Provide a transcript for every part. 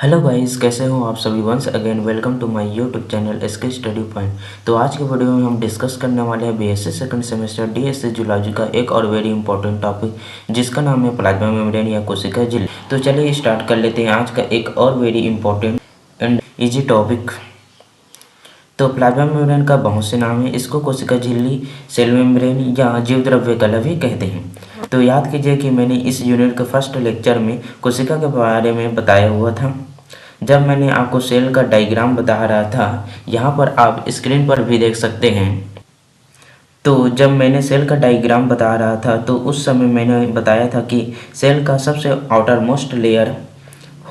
Hello guys, कैसे हो आप सभी। Once again welcome to my YouTube channel SK study point. तो आज के वीडियो में हम डिस्कस करने वाले हैं BSc second semester DSC zoology का एक और वेरी इंपॉर्टेंट टॉपिक, जिसका नाम है प्लाज्मा मेम्ब्रेन या कोशिका झिल्ली। तो चलिए स्टार्ट कर लेते हैं आज का एक और very important and easy topic. तो प्लाज्मा मेम्ब्रेन का बहुत से नाम है। इसको कोशिका झिल्ली, सेल मेम्ब्रेन या जीव द्रव्य कला भी कहते हैं। तो याद कीजिए कि मैंने इस यूनिट के फर्स्ट लेक्चर में कोशिका के बारे में बताया हुआ था, जब मैंने आपको सेल का डायग्राम बता रहा था। यहाँ पर आप स्क्रीन पर भी देख सकते हैं। तो जब मैंने सेल का डायग्राम बता रहा था तो उस समय मैंने बताया था कि सेल का सबसे आउटर मोस्ट लेयर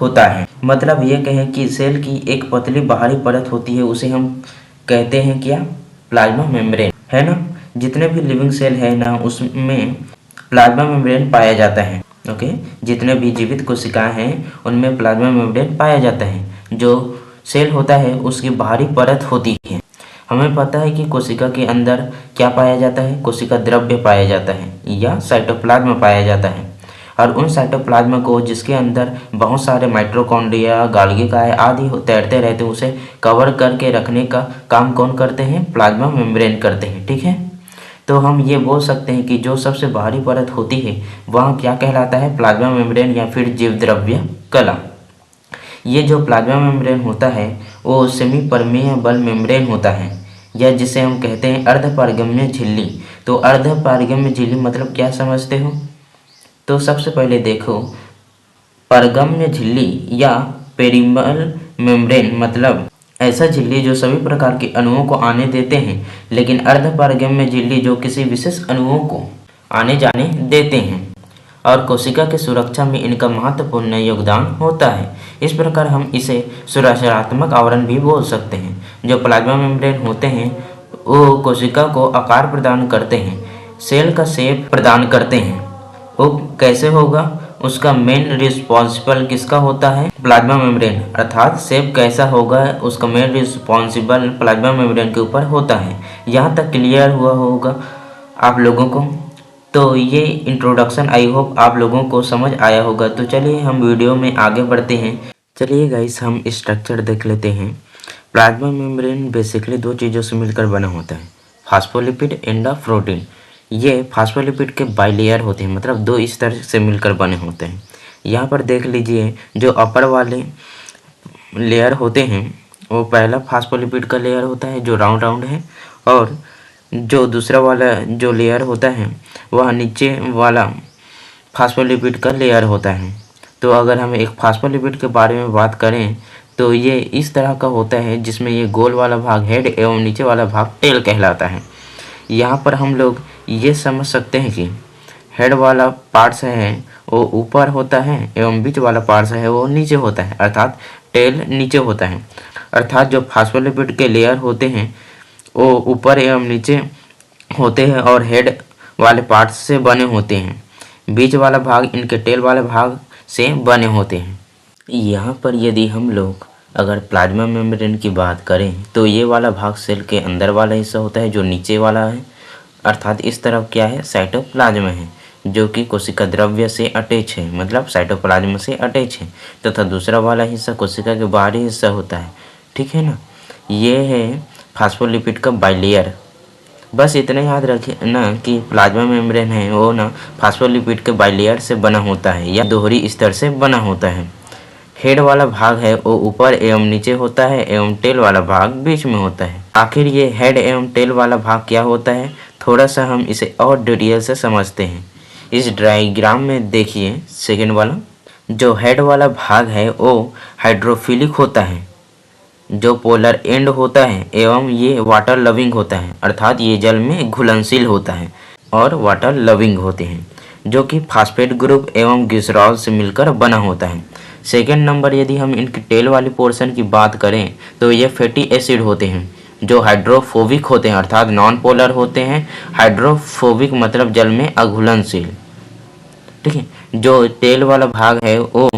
होता है। मतलब ये कहें कि सेल की एक पतली बाहरी परत होती है, उसे हम कहते हैं क्या, प्लाज्मा मेम्ब्रेन, है ना। जितने भी लिविंग सेल है ना, उसमें प्लाज्मा मेम्ब्रेन पाया जाता है। ओके, जितने भी जीवित कोशिकाएं हैं उनमें प्लाज्मा मेम्ब्रेन पाया जाता है। जो सेल होता है उसकी बाहरी परत होती है। हमें पता है कि कोशिका के अंदर क्या पाया जाता है, कोशिका द्रव्य पाया जाता है या साइटोप्लाज्म पाया जाता है। और उन साइटोप्लाज्म को, जिसके अंदर बहुत सारे माइटोकॉन्ड्रिया, गाल्गी काय आदि तैरते रहते हैं, उसे कवर करके रखने का काम कौन करते हैं, प्लाज्मा मेम्ब्रेन करते हैं। ठीक है, तो हम ये बोल सकते हैं कि जो सबसे बाहरी परत होती है वह क्या कहलाता है, प्लाज्मा मेम्ब्रेन या फिर जीव द्रव्य कला। ये जो प्लाज्मा मेम्ब्रेन होता है वो सेमी परमेएबल मेम्ब्रेन होता है, या जिसे हम कहते हैं अर्धपारगम्य झिल्ली। तो अर्धपारगम्य झिल्ली मतलब क्या समझते हो। तो सबसे पहले देखो, पारगम्य झिल्ली या पेरिमल मेम्ब्रेन मतलब ऐसा झिल्ली जो सभी प्रकार के अणुओं को आने देते हैं, लेकिन अर्धपारगम्य झिल्ली जो किसी विशेष अणुओं को आने जाने देते हैं और कोशिका की सुरक्षा में इनका महत्वपूर्ण योगदान होता है। इस प्रकार हम इसे सुरक्षात्मक आवरण भी बोल सकते हैं। जो प्लाज्मा मेम्ब्रेन होते हैं वो कोशिका को आकार प्रदान करते हैं, सेल का शेप प्रदान करते हैं। वो कैसे होगा, उसका मेन रिस्पॉन्सिबल किसका होता है, प्लाज्मा मेम्ब्रेन, अर्थात शेप कैसा होगा उसका मेन रिस्पॉन्सिबल प्लाज्मा मेम्ब्रेन के ऊपर होता है। यहाँ तक क्लियर हुआ होगा आप लोगों को। तो ये इंट्रोडक्शन आई होप आप लोगों को समझ आया होगा। तो चलिए हम वीडियो में आगे बढ़ते हैं। चलिए गाइस, हम स्ट्रक्चर देख लेते हैं। प्लाज्मा मेम्ब्रेन बेसिकली दो चीज़ों से मिलकर बना होता है, फास्फोलिपिड एंड प्रोटीन। ये फास्फोलिपिड के बाइलेयर होते हैं, मतलब दो इस तरह से मिलकर बने होते हैं। यहाँ पर देख लीजिए, जो अपर वाले लेयर होते हैं वो पहला फास्फोलिपिड का लेयर होता है जो राउंड राउंड है, और जो दूसरा वाला जो लेयर होता है वह नीचे वाला फास्फोलिपिड का लेयर होता है। तो अगर हम एक फास्फोलिपिड के बारे में बात करें तो ये इस तरह का होता है, जिसमें ये गोल वाला भाग हेड एवं नीचे वाला भाग टेल कहलाता है। यहाँ पर हम लोग ये समझ सकते हैं कि हेड वाला पार्ट्स है वो ऊपर होता है एवं बीच वाला पार्ट्स है वो नीचे होता है, अर्थात टेल नीचे होता है। अर्थात जो फास्फोलिपिड के लेयर होते हैं वो ऊपर एवं नीचे होते हैं और हेड वाले पार्ट्स से बने होते हैं। बीच वाला भाग इनके टेल वाले भाग से बने होते हैं। यहाँ पर यदि हम लोग अगर प्लाज्मा मेम्ब्रेन की बात करें तो ये वाला भाग सेल के अंदर वाला हिस्सा होता है जो नीचे वाला है, अर्थात इस तरफ क्या है, साइटोप्लाज्म है, जो कि कोशिका द्रव्य से अटैच है, मतलब साइटोप्लाज्म से अटैच है। तथा दूसरा वाला हिस्सा कोशिका के बाहरी हिस्सा होता है। ठीक है ना, ये है फास्फोलिपिड का बाइलेयर। बस इतना याद रखिए ना कि प्लाज्मा मेम्ब्रेन है वो ना फास्फोलिपिड के बाइलेयर से बना होता है या दोहरी स्तर से बना होता है। हेड वाला भाग है वो ऊपर एवं नीचे होता है एवं टेल वाला भाग बीच में होता है। आखिर ये हेड एवं टेल वाला भाग क्या होता है, थोड़ा सा हम इसे और डिटेल से समझते हैं। इस डायग्राम में देखिए, सेकेंड वाला जो हेड वाला भाग है वो हाइड्रोफिलिक होता है, जो पोलर एंड होता है, एवं ये वाटर लविंग होता है, अर्थात ये जल में घुलनशील होता है और वाटर लविंग होते हैं, जो कि फास्फेट ग्रुप एवं ग्लिसरॉल से मिलकर बना होता है। सेकेंड नंबर, यदि हम इनकी टेल वाली पोर्शन की बात करें तो ये फैटी एसिड होते हैं जो हाइड्रोफोबिक होते हैं, अर्थात नॉन पोलर होते हैं। हाइड्रोफोबिक मतलब जल में अघुलनशील। ठीक है, जो टेल वाला भाग है वो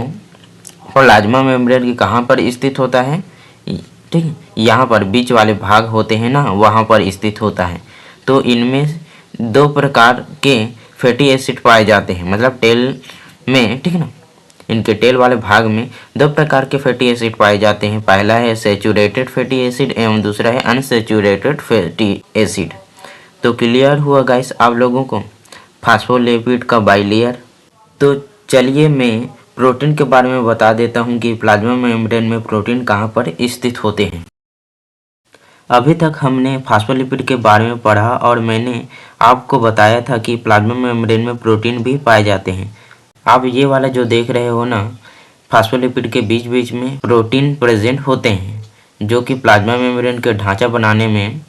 प्लाज्मा मेम्ब्रेन के कहाँ पर स्थित होता है, ठीक है, यहाँ पर बीच वाले भाग होते हैं ना, वहाँ पर स्थित होता है। तो इनमें दो प्रकार के फैटी एसिड पाए जाते हैं, मतलब टेल में, ठीक है ना, इनके टेल वाले भाग में दो प्रकार के फैटी एसिड पाए जाते हैं। पहला है सैचुरेटेड फैटी एसिड एवं दूसरा है अनसैचुरेटेड फैटी एसिड। तो क्लियर हुआ गाइस आप लोगों को फास्फोलिपिड का बाइलेयर। तो चलिए मैं प्रोटीन के बारे में बता देता हूं कि प्लाज्मा मेम्ब्रेन में प्रोटीन कहां पर स्थित होते हैं। अभी तक हमने फास्फोलिपिड के बारे में पढ़ा और मैंने आपको बताया था कि प्लाज्मा मेम्ब्रेन में प्रोटीन भी पाए जाते हैं। आप ये वाला जो देख रहे हो ना, फास्फोलिपिड के बीच बीच में प्रोटीन प्रेजेंट होते हैं जो कि प्लाज्मा मेम्ब्रेन के ढांचा बनाने में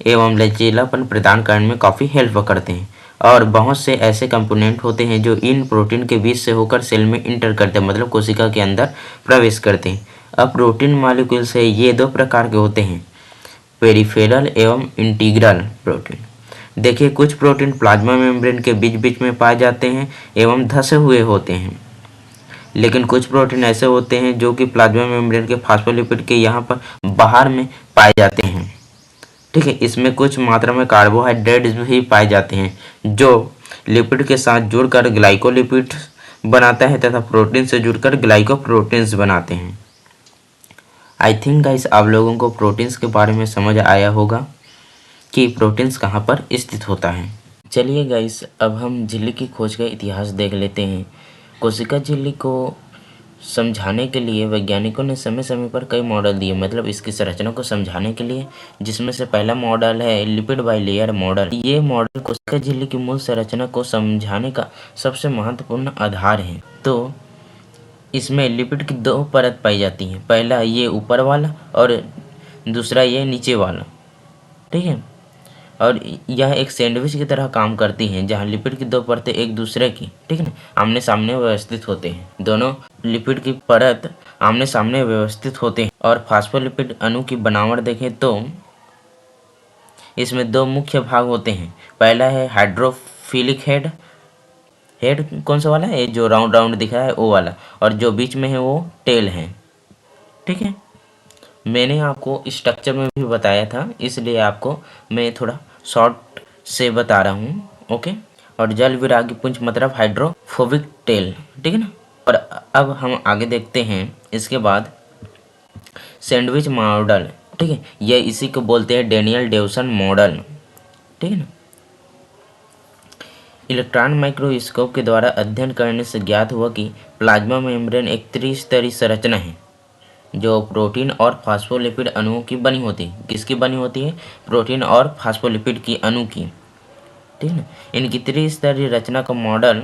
एवं लचीलापन प्रदान करने में काफ़ी हेल्प करते हैं। और बहुत से ऐसे कंपोनेंट होते हैं जो इन प्रोटीन के बीच से होकर सेल में इंटर करते हैं, मतलब कोशिका के अंदर प्रवेश करते हैं। अब प्रोटीन मॉलिक्यूल्स है ये दो प्रकार के होते हैं, पेरिफेरल एवं इंटीग्रल प्रोटीन। देखिए कुछ प्रोटीन प्लाज्मा मेम्ब्रेन के बीच बीच में पाए जाते हैं एवं धसे हुए होते हैं, लेकिन कुछ प्रोटीन ऐसे होते हैं जो कि प्लाज्मा मेम्ब्रेन के फास्फोलिपिड के यहाँ पर बाहर में पाए जाते हैं। ठीक है, इसमें कुछ मात्रा में कार्बोहाइड्रेट्स भी पाए जाते हैं जो लिपिड के साथ जुड़कर ग्लाइकोलिपिड बनाता है तथा प्रोटीन से जुड़कर ग्लाइकोप्रोटीन्स बनाते हैं। आई थिंक गाइस आप लोगों को प्रोटीन्स के बारे में समझ आया होगा कि प्रोटीन्स कहाँ पर स्थित होता है। चलिए गाइस अब हम झिल्ली की खोज का इतिहास देख लेते हैं। कोशिका झिल्ली को समझाने के लिए वैज्ञानिकों ने समय समय पर कई मॉडल दिए, मतलब इसकी संरचना को समझाने के लिए, जिसमें से पहला मॉडल है लिपिड बाइलेयर मॉडल। ये मॉडल कोशिका झिल्ली की मूल संरचना को समझाने का सबसे महत्वपूर्ण आधार है। तो इसमें लिपिड की दो परत पाई जाती हैं, पहला ये ऊपर वाला और दूसरा ये नीचे वाला। ठीक है, और यह एक सैंडविच की तरह काम करती हैं जहां लिपिड की दो परतें एक दूसरे की, ठीक है ना, आमने सामने व्यवस्थित होते हैं। दोनों लिपिड की परत आमने सामने व्यवस्थित होते हैं। और फास्फोलिपिड अणु की बनावट देखें तो इसमें दो मुख्य भाग होते हैं। पहला है हाइड्रोफिलिक हेड कौन सा वाला है, ये जो राउंड राउंड दिख रहा है वो वाला, और जो बीच में है वो टेल है। ठीक है, मैंने आपको स्ट्रक्चर में भी बताया था, इसलिए आपको मैं थोड़ा शॉर्ट से बता रहा हूँ। ओके, और जल विरागी पुंज मतलब हाइड्रोफोबिक टेल। ठीक है ना। और अब हम आगे देखते हैं इसके बाद सैंडविच मॉडल। ठीक है, ये इसी को बोलते हैं डेनियल डेवसन मॉडल। ठीक है ना। इलेक्ट्रॉन माइक्रोस्कोप के द्वारा अध्ययन करने से ज्ञात हुआ कि प्लाज्मा मेम्ब्रेन एक त्रिस्तरीय संरचना है जो प्रोटीन और फास्फोलिपिड अणुओं की बनी होती है। किसकी बनी होती है? प्रोटीन और फास्फोलिपिड की अणु की। ठीक है ना। इनकी त्रिस्तरीय रचना का मॉडल,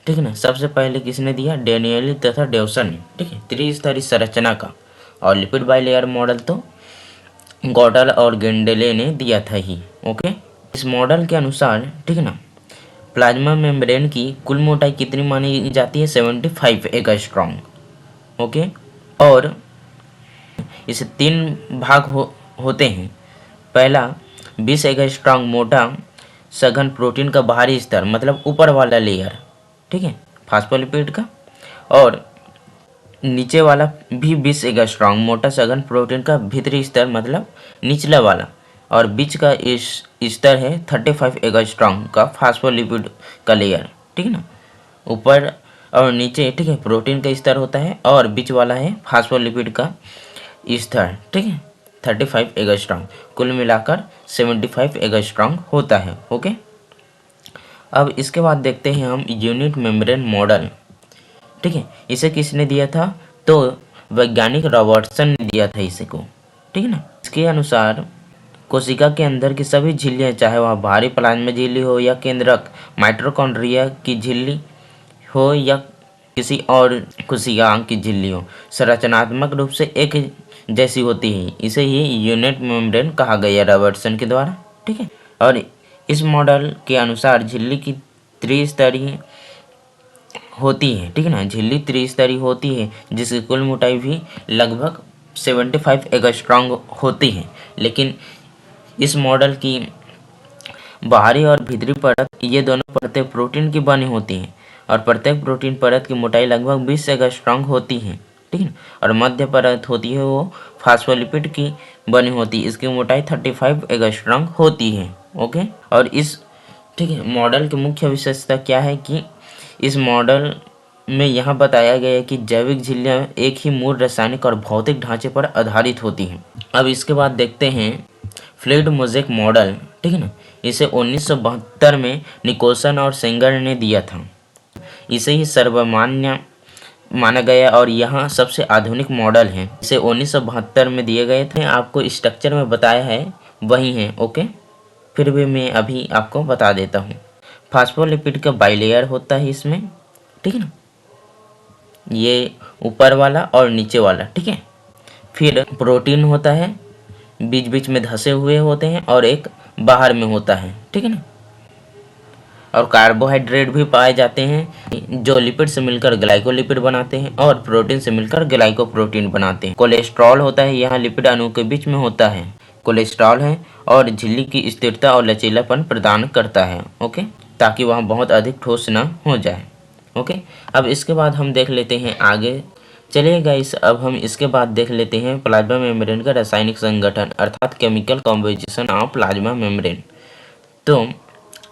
ठीक है ना, सबसे पहले किसने दिया? डेनियल तथा डेवसन ने। ठीक है, त्रिस्तरीय संरचना का। और लिपिड बाइलेयर मॉडल तो गॉडल और गेंडेले ने दिया था ही। ओके, इस मॉडल के अनुसार, ठीक है ना, प्लाज्मा मेम्ब्रेन की कुल मोटाई कितनी मानी जाती है? 75 एंगस्ट्रॉम। ओके, और इसे तीन भाग होते हैं। पहला 20 एंगस्ट्रॉम मोटा सघन प्रोटीन का बाहरी स्तर, मतलब ऊपर वाला लेयर, ठीक है, फास्फोलिपिड का। और नीचे वाला भी 20 एंगस्ट्रॉम मोटा सघन प्रोटीन का भीतरी स्तर, मतलब निचला वाला। और बीच का इस स्तर है 35 एंगस्ट्रॉम का फास्फोलिपिड का लेयर। ठीक है ना, ऊपर और नीचे, ठीक है, प्रोटीन का स्तर होता है और बीच वाला है फास्फोलिपिड का स्तर। ठीक है, 35 एंगस्ट्रॉम, कुल मिलाकर 75 एंगस्ट्रॉम होता है। ओके, अब इसके बाद देखते हैं हम यूनिट मेम्ब्रेन मॉडल। ठीक है, इसे किसने दिया था? तो वैज्ञानिक रॉबर्टसन ने दिया था इसे को। ठीक है ना। इसके अनुसार कोशिका के अंदर की सभी झिल्लियाँ, चाहे वह बाहरी प्लाज्मा झिल्ली हो या केंद्रक माइटोकॉन्ड्रिया की झिल्ली हो या किसी और कोशिका की झिल्ली हो, संरचनात्मक रूप से एक जैसी होती है। इसे ही यूनिट मेम्ब्रेन कहा गया रॉबर्टसन के द्वारा। ठीक है, और इस मॉडल के अनुसार झिल्ली की त्रिस्तरीय होती है। ठीक है ना, झिल्ली त्रिस्तरीय होती है जिसकी कुल मोटाई भी लगभग 75 एंगस्ट्रॉम होती है। लेकिन इस मॉडल की बाहरी और भीतरी परत, ये दोनों परतें प्रोटीन की बनी होती हैं और प्रत्येक प्रोटीन परत की मोटाई लगभग 20 एंगस्ट्रॉम होती है। ठीक है, और मध्य परत होती है वो फास्फोलिपिड की बनी होती है, इसकी मोटाई 35 एंगस्ट्रॉम होती है। ओके, और इस, ठीक है, मॉडल की मुख्य विशेषता क्या है कि इस मॉडल में यहाँ बताया गया है कि जैविक झिल्लियाँ एक ही मूल रासायनिक और भौतिक ढांचे पर आधारित होती हैं। अब इसके बाद देखते हैं फ्लूइड मोज़ेक मॉडल, ठीक है ना। इसे 1972 में निकोलसन और सेंगर ने दिया था। इसे ही सर्वमान्य माना गया और यहाँ सबसे आधुनिक मॉडल है। इसे 1972 में दिए गए थे। आपको स्ट्रक्चर में बताया है वही है, ओके। फिर भी मैं अभी आपको बता देता हूँ। फास्फोलिपिड का बाइलेयर होता है इसमें, ठीक है ना, ये ऊपर वाला और नीचे वाला, ठीक है। फिर प्रोटीन होता है, बीच बीच में धसे हुए होते हैं और एक बाहर में होता है, ठीक है ना। और कार्बोहाइड्रेट भी पाए जाते हैं जो लिपिड से मिलकर ग्लाइकोलिपिड बनाते हैं और प्रोटीन से मिलकर ग्लाइकोप्रोटीन बनाते हैं। कोलेस्ट्रॉल होता है, यहाँ लिपिड अणु के बीच में होता है कोलेस्ट्रॉल है और झिल्ली की स्थिरता और लचीलापन प्रदान करता है, ओके, ताकि वहाँ बहुत अधिक ठोस ना हो जाए, ओके। अब इसके बाद हम देख लेते हैं आगे। चलिए गाइस, अब हम इसके बाद देख लेते हैं प्लाज्मा मेम्ब्रेन का रासायनिक संगठन अर्थात chemical composition of plasma membrane. तो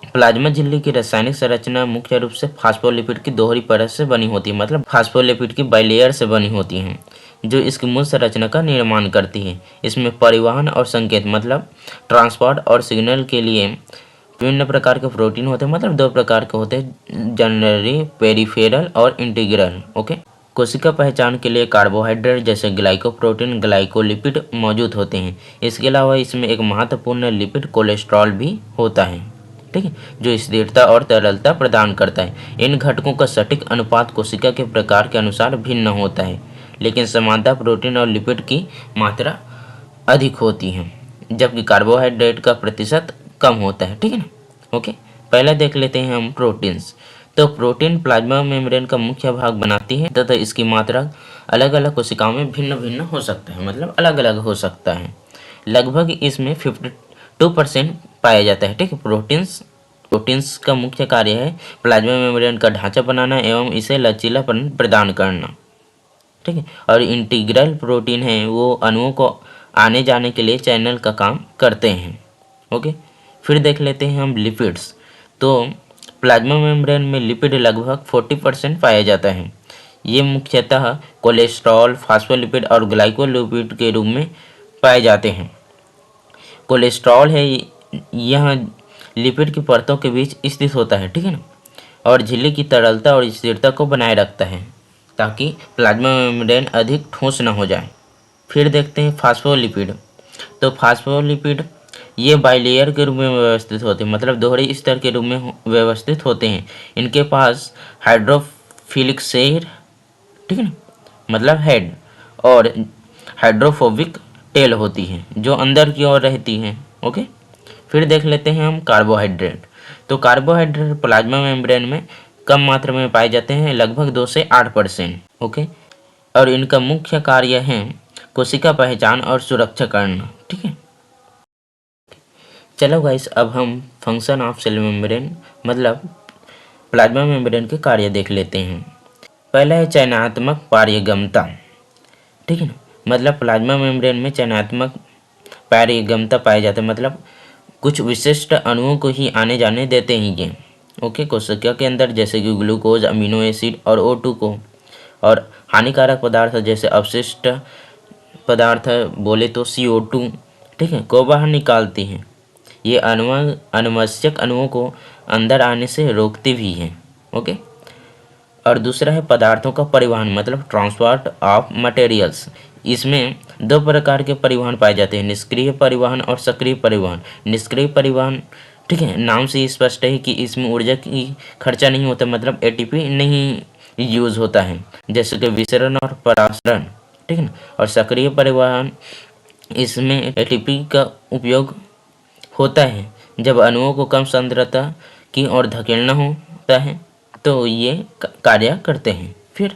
प्लाज्मा झिल्ली की रासायनिक संरचना मुख्य रूप से फास्फोलिपिड की दोहरी परत से बनी होती है, मतलब फास्फोलिपिड की बाइलेयर से बनी होती हैं, जो इसकी मूल संरचना का निर्माण करती है। इसमें परिवहन और संकेत मतलब ट्रांसपोर्ट और सिग्नल के लिए विभिन्न प्रकार के प्रोटीन होते हैं, मतलब दो प्रकार के होते हैं, जनरली पेरिफेरल और इंटीग्रल, ओके। कोशिका पहचान के लिए कार्बोहाइड्रेट जैसे ग्लाइकोप्रोटीन ग्लाइकोलिपिड मौजूद होते हैं। इसके अलावा इसमें एक महत्वपूर्ण लिपिड कोलेस्ट्रॉल भी होता है, ठीक है, जो स्थिरता और तरलता प्रदान करता है। इन घटकों का सटीक अनुपात कोशिका के प्रकार के अनुसार भिन्न होता है, लेकिन समानता प्रोटीन और लिपिड की मात्रा अधिक होती है, जबकि कार्बोहाइड्रेट का प्रतिशत कम होता है, ठीक है ना, ओके। पहले देख लेते हैं हम प्रोटीन्स। तो प्रोटीन प्लाज्मा मेम्ब्रेन का मुख्य भाग बनाती है तथा इसकी मात्रा अलग अलग कोशिकाओं में भिन्न भिन्न हो सकता है, मतलब अलग अलग हो सकता है। लगभग इसमें 52% पाया जाता है, ठीक है। प्रोटीन्स का मुख्य कार्य है प्लाज्मा मेम्ब्रेन का ढांचा बनाना एवं इसे लचीलापन प्रदान करना, ठीक है। और इंटीग्रल प्रोटीन है वो अणुओं को आने जाने के लिए चैनल का काम करते हैं, ओके। फिर देख लेते हैं हम लिपिड्स। तो प्लाज्मा मेम्ब्रेन में लिपिड लगभग 40% पाया जाता है। ये मुख्यतः कोलेस्ट्रॉल, फास्फोलिपिड और ग्लाइकोलिपिड के रूप में पाए जाते हैं। कोलेस्ट्रॉल है यह लिपिड की परतों के बीच स्थित होता है, ठीक है ना, और झिल्ली की तरलता और स्थिरता को बनाए रखता है ताकि प्लाज्मा मेम्ब्रेन अधिक ठोस न हो जाए। फिर देखते हैं फास्फोलिपिड। तो फास्फोलिपिड ये बाइलेयर के रूप में व्यवस्थित होते हैं, मतलब दोहरे स्तर के रूप में व्यवस्थित होते हैं। इनके पास हाइड्रोफिलिक शेल, ठीक है ना, मतलब हेड, और हाइड्रोफोबिक टेल होती है जो अंदर की ओर रहती है, ओके। फिर देख लेते हैं हम कार्बोहाइड्रेट। तो कार्बोहाइड्रेट प्लाज्मा मेम्ब्रेन में कम मात्रा में पाए जाते हैं, लगभग 2 से 8%, ओके। और इनका मुख्य कार्य है कोशिका पहचान और सुरक्षा करना, ठीक है। चलो गाइस, अब हम फंक्शन ऑफ सेल मेम्ब्रेन मतलब प्लाज्मा मेम्ब्रेन के कार्य देख लेते हैं। पहला है चयनात्मक पारगम्यता, ठीक है ना, मतलब प्लाज्मा मेम्ब्रेन में चयनात्मक पारगम्यता पाया जाता है, मतलब कुछ विशिष्ट अणुओं को ही आने जाने देते हैं ये, ओके, कोशिका के अंदर, जैसे कि ग्लूकोज, अमीनो एसिड और O2 को, और हानिकारक पदार्थ जैसे अपशिष्ट पदार्थ बोले तो CO2, ठीक है, को बाहर निकालती हैं। ये अनावश्यक अणुओं को अंदर आने से रोकते भी हैं, ओके। और दूसरा है पदार्थों का परिवहन मतलब ट्रांसपोर्ट ऑफ मटेरियल्स। इसमें दो प्रकार के परिवहन पाए जाते हैं, निष्क्रिय परिवहन और सक्रिय परिवहन। निष्क्रिय परिवहन, ठीक है, नाम से ही स्पष्ट है कि इसमें ऊर्जा की खर्चा नहीं होता, मतलब ATP नहीं यूज होता है, जैसे कि विसरण और परासरण, ठीक है ना। और सक्रिय परिवहन, इसमें ATP का उपयोग होता है जब अणुओं को कम सांद्रता की ओर धकेलना होता है, तो ये कार्य करते हैं। फिर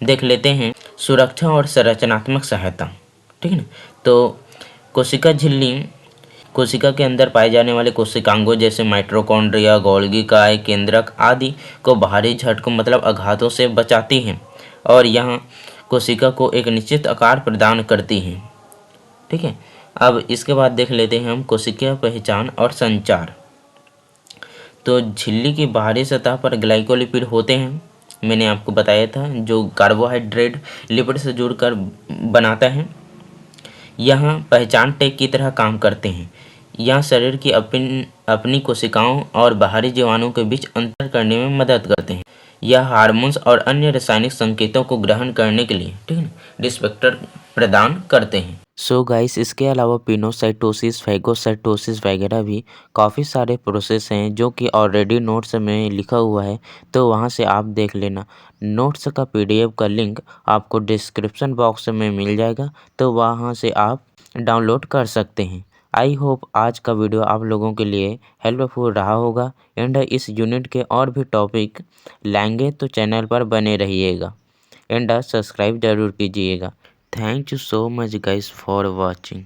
देख लेते हैं सुरक्षा और संरचनात्मक सहायता, ठीक है ना। तो कोशिका झिल्ली कोशिका के अंदर पाए जाने वाले कोशिकांगों जैसे माइटोकॉन्ड्रिया, गोल्गी काय, केंद्रक आदि को बाहरी झटकों मतलब आघातों से बचाती हैं और यहाँ कोशिका को एक निश्चित आकार प्रदान करती हैं, ठीक है। अब इसके बाद देख लेते हैं हम कोशिकीय पहचान और संचार। तो झिल्ली की बाहरी सतह पर ग्लाइकोलिपिड होते हैं, मैंने आपको बताया था, जो कार्बोहाइड्रेट लिपिड से जुड़कर बनाता है। यहाँ पहचान टैग की तरह काम करते हैं। यह शरीर की अपनी कोशिकाओं और बाहरी जीवाणुओं के बीच अंतर करने में मदद करते हैं। यह हार्मोन्स और अन्य रासायनिक संकेतों को ग्रहण करने के लिए, ठीक है, रिसेप्टर प्रदान करते हैं। सो गाइस, इसके अलावा पिनोसाइटोसिस, फैगोसाइटोसिस वगैरह भी काफ़ी सारे प्रोसेस हैं जो कि ऑलरेडी नोट्स में लिखा हुआ है, तो वहाँ से आप देख लेना। नोट्स का PDF का लिंक आपको डिस्क्रिप्शन बॉक्स में मिल जाएगा, तो वहाँ से आप डाउनलोड कर सकते हैं। आई होप आज का वीडियो आप लोगों के लिए हेल्पफुल रहा होगा। एंड इस यूनिट के और भी टॉपिक लाएंगे तो चैनल पर बने रहिएगा एंड सब्सक्राइब जरूर कीजिएगा। Thank you so much guys for watching.